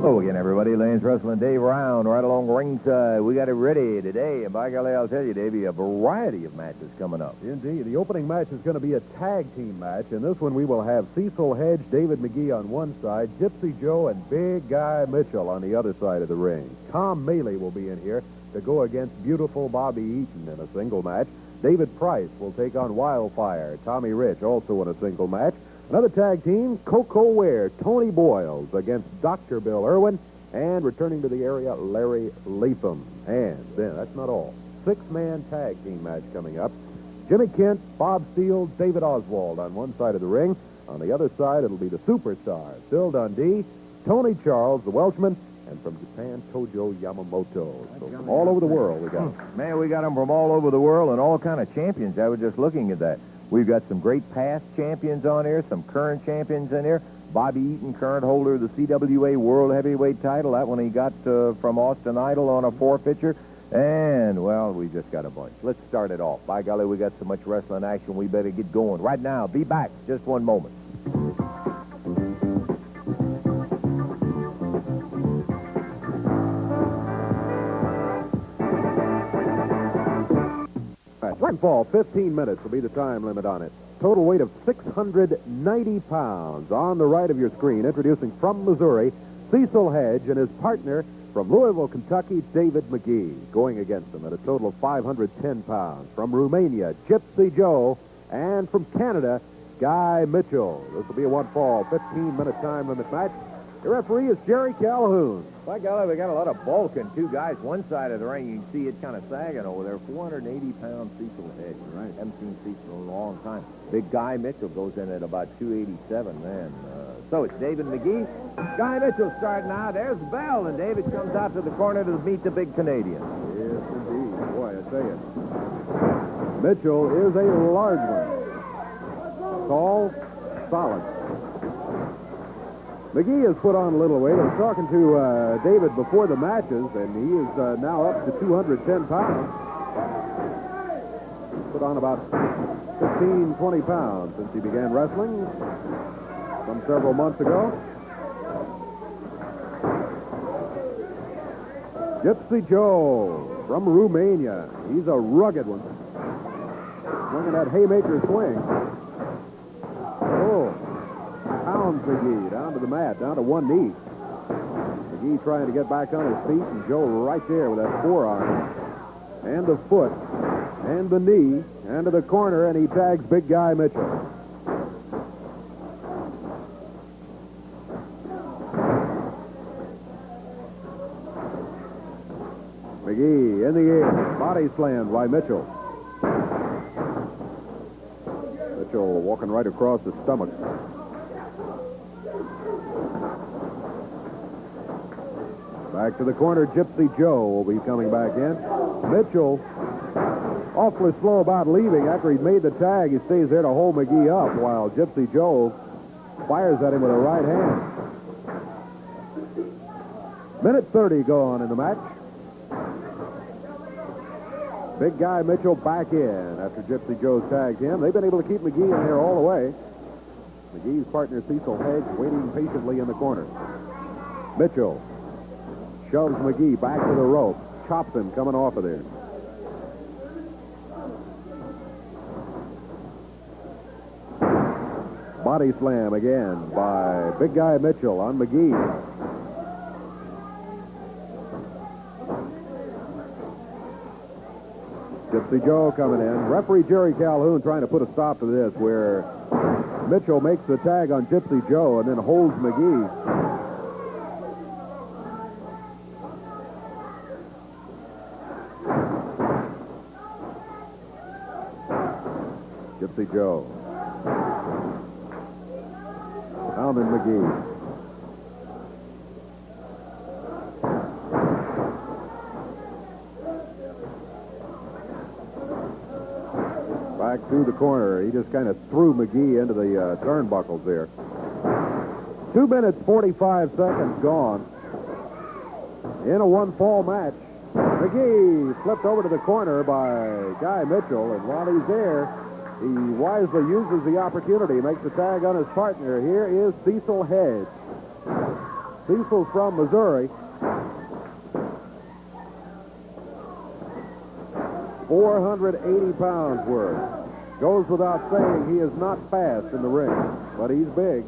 Hello again, everybody. Lanes Wrestling, Dave Round, right along ringside. We got it ready today, and by golly, I'll tell you, Davey, a variety of matches coming up. Indeed. The opening match is going to be a tag team match. In this one, we will have Cecil, Hedge, David McGee on one side, Gypsy Joe, and Big Guy Mitchell on the other side of the ring. Tom Maley will be in here to go against beautiful Bobby Eaton in a single match. David Price will take on Wildfire. Tommy Rich also in a single match. Another tag team, Koko, Ware, Tony Boyles against Dr. Bill Irwin, and returning to the area, Larry Latham. And then, that's not all. Six-man tag team match coming up. Jimmy Kent, Bob Steele, David Oswald on one side of the ring. On the other side, it'll be the superstars, Bill Dundee, Tony Charles, the Welshman, and from Japan, Tojo Yamamoto. So from all over the world we got them. Man, we got them from all over the world and all kind of champions. I was just looking at that. We've got some great past champions on here, some current champions in here. Bobby Eaton, current holder of the CWA World Heavyweight title. That one he got from Austin Idol on a forfeiture. And, well, we just got a bunch. Let's start it off. By golly, we got so much wrestling action, we better get going. Right now, be back. Just one moment. Fall, 15 minutes will be the time limit on it. Total weight of 690 pounds. On the right of your screen, introducing from Missouri, Cecil Hedge and his partner from Louisville, Kentucky, David McGee, going against them at a total of 510 pounds. From Romania, Gypsy Joe, and from Canada, Guy Mitchell. This will be a one-fall, 15-minute time limit match. The referee is Jerry Calhoun. By golly, we got a lot of bulk in two guys. One side of the ring, you can see it kind of sagging over there. 480-pound Cecil Hedge. Right. Haven't seen Cecil in a long time. Big Guy Mitchell goes in at about 287, man. So it's David McGee. Guy Mitchell starting out. There's the bell, and David comes out to the corner to meet the big Canadian. Yes, indeed. Boy, I tell you. Mitchell is a large one. Tall, solid. McGee has put on a little weight. I was talking to David before the matches, and he is now up to 210 pounds. Put on about 15, 20 pounds since he began wrestling some several months ago. Gypsy Joe from Romania. He's a rugged one. Swinging that haymaker swing. Oh. Pounds McGee down to the mat, down to one knee. McGee trying to get back on his feet, and Joe right there with that forearm and the foot and the knee and to the corner, and he tags Big Guy Mitchell. McGee in the air, body slammed by Mitchell. Mitchell walking right across the stomach. Back to the corner, Gypsy Joe will be coming back in. Mitchell, awfully slow about leaving. After he's made the tag, he stays there to hold McGee up while Gypsy Joe fires at him with a right hand. Minute 30 gone in the match. Big Guy Mitchell back in after Gypsy Joe tagged him. They've been able to keep McGee in there all the way. McGee's partner, Cecil Hedge, waiting patiently in the corner. Mitchell shoves McGee back to the rope. Chops him coming off of there. Body slam again by Big Guy Mitchell on McGee. Gypsy Joe coming in. Referee Jerry Calhoun trying to put a stop to this, where Mitchell makes the tag on Gypsy Joe and then holds McGee. Gypsy Joe. Alvin McGee. Back through the corner. He just kind of threw McGee into the turnbuckles there. 2 minutes, 45 seconds gone. In a one-fall match. McGee flipped over to the corner by Guy Mitchell, and while he's there, he wisely uses the opportunity, makes the tag on his partner. Here is Cecil Hedge. Cecil's from Missouri. 480 pounds worth. Goes without saying he is not fast in the ring, but he's big.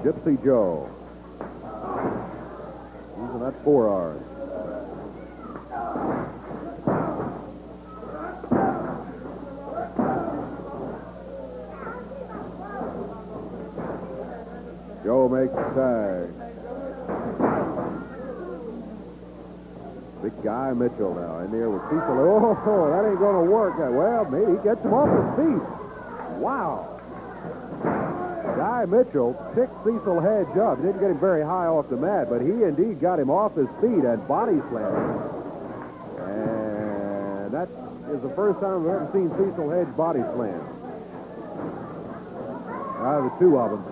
Gypsy Joe. Using that forearm. Joe makes the tag. Big guy Mitchell now in there with Cecil. Oh, that ain't going to work. Well, maybe he gets him off his feet. Wow. Guy Mitchell picked Cecil Hedge up. Didn't get him very high off the mat, but he indeed got him off his feet and body slammed him. And that is the first time we've ever seen Cecil Hedge body slam. Out of the two of them.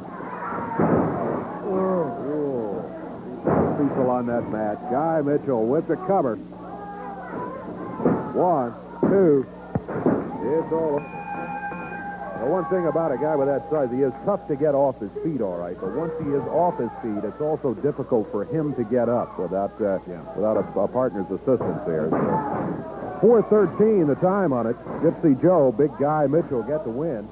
Cecil on that mat. Guy Mitchell with the cover. 1, 2. It's over. The one thing about a guy with that size, he is tough to get off his feet, all right. But once he is off his feet, it's also difficult for him to get up without a partner's assistance there. So 4:13 the time on it. Gypsy Joe, big guy Mitchell get the win.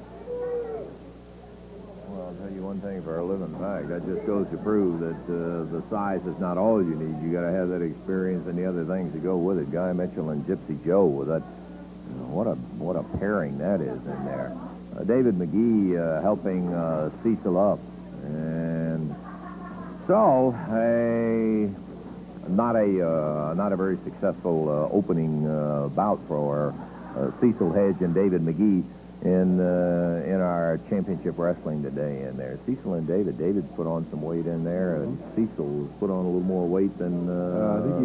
I'll tell you one thing for our living fact. That just goes to prove that the size is not all you need. You got to have that experience and the other things to go with it. Guy Mitchell and Gypsy Joe with that. What a pairing that is in there. David McGee helping Cecil up, and so not a very successful opening bout for Cecil Hedge and David McGee in our championship wrestling today. In there, Cecil and David's put on some weight in there, and Cecil's put on a little more weight than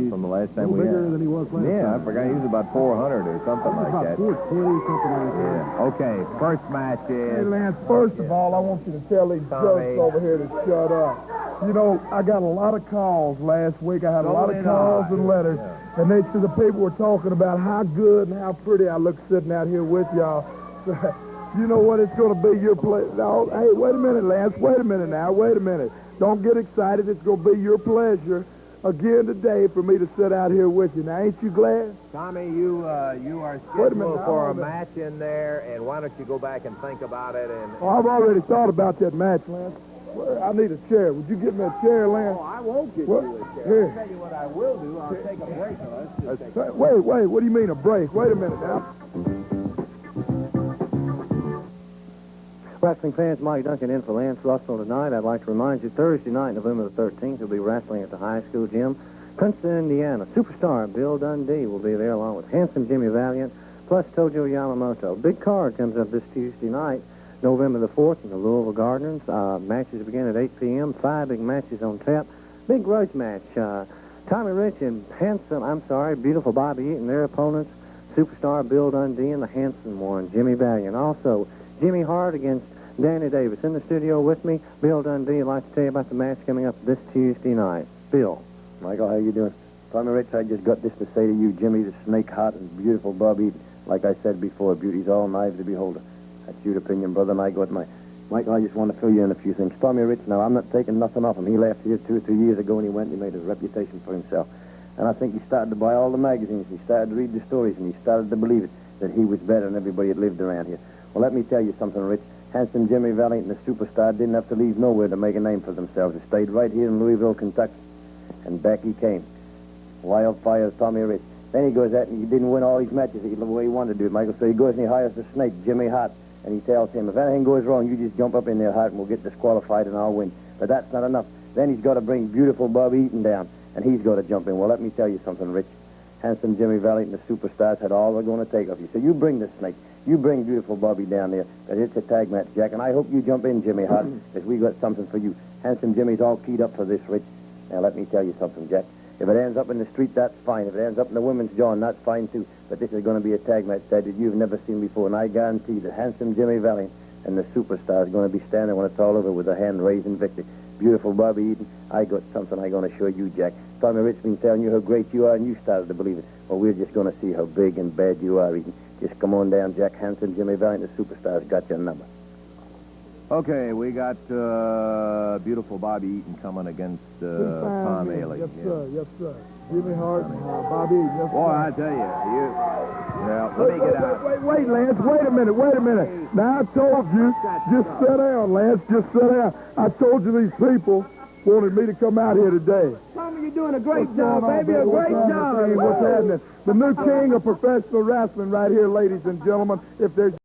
from the last time we had. Bigger than he was last time. Yeah, I forgot he was about 400 or something like that. 420, something like that. Yeah. Okay, first match is... Hey, Lance, first of all, I want you to tell these jerks over here to shut up. You know, I got a lot of calls last week. I had a lot of calls and letters, and the people were talking about how good and how pretty I look sitting out here with y'all. You know what? It's going to be your pleasure. No, hey, wait a minute, Lance. Wait a minute now. Wait a minute. Don't get excited. It's going to be your pleasure again today for me to sit out here with you. Now, ain't you glad? Tommy, you are scheduled for a match in there, and why don't you go back and think about it? And Oh, I've already thought about that match, Lance. I need a chair. Would you get me a chair, Lance? Oh, I won't get you a chair. Here. I'll tell you what I will do. I'll take a break. Wait. What do you mean a break? Wait a minute now. Wrestling fans, Mike Duncan in for Lance Russell tonight. I'd like to remind you, Thursday night, November the 13th, we'll be wrestling at the high school gym. Princeton, Indiana. Superstar Bill Dundee will be there along with handsome Jimmy Valiant, plus Tojo Yamamoto. Big card comes up this Tuesday night, November the 4th, in the Louisville Gardens. Matches begin at 8 p.m. 5 big matches on tap. Big grudge match. Tommy Rich and beautiful Bobby Eaton, their opponents. Superstar Bill Dundee and the handsome one, Jimmy Valiant. Also, Jimmy Hart against Danny Davis. In the studio with me, Bill Dundee. I'd like to tell you about the match coming up this Tuesday night. Bill. Michael, how you doing? Tommy Rich, I just got this to say to you, Jimmy, the snake hot and beautiful Bobby. Like I said before, beauty's all knives to beholder. That's your opinion, brother, and I got mine. Michael, I just want to fill you in a few things. Tommy Rich, now, I'm not taking nothing off him. He left here 2 or 3 years ago, and he went and he made a reputation for himself. And I think he started to buy all the magazines, he started to read the stories, and he started to believe it, that he was better than everybody that lived around here. Well, let me tell you something, Rich. Handsome Jimmy Valiant and the Superstar didn't have to leave nowhere to make a name for themselves. They stayed right here in Louisville, Kentucky. And back he came. Wildfire, Tommy Rich. Then he goes out and he didn't win all these matches the way he wanted to do it, Michael. So he goes and he hires the snake, Jimmy Hart, and he tells him, if anything goes wrong, you just jump up in there, Hart, and we'll get disqualified and I'll win. But that's not enough. Then he's got to bring beautiful Bobby Eaton down, and he's got to jump in. Well, let me tell you something, Rich. Handsome Jimmy Valiant and the Superstars had all they're going to take of you. So you bring the snake. You bring beautiful Bobby down there, because it's a tag match, Jack. And I hope you jump in, Jimmy Hart, because we got something for you. Handsome Jimmy's all keyed up for this, Rich. Now, let me tell you something, Jack. If it ends up in the street, that's fine. If it ends up in the women's john, that's fine, too. But this is going to be a tag match that you've never seen before. And I guarantee that Handsome Jimmy Valiant and the Superstar is going to be standing when it's all over with a hand raised in victory. Beautiful Bobby Eaton, I got something I'm going to show you, Jack. Tommy Rich been telling you how great you are, and you started to believe it. Well, we're just going to see how big and bad you are, Eaton. Just come on down, Jack. Handsome Jimmy Valiant, the Superstar's got your number. Okay, we got beautiful Bobby Eaton coming against Tom Maley. Yes, sir. Yes, sir. Jimmy Hart and Bobby Eaton. Yes, Boy, sir. I tell you, let me get out. Wait, Lance. Wait a minute. Now, I told you, just sit down, Lance. Just sit down. I told you these people wanted me to come out here today. Tommy, you're doing a great What's job, going on, baby. A What's great happening? job. What's happening? The new king of professional wrestling right here, ladies and gentlemen. If there's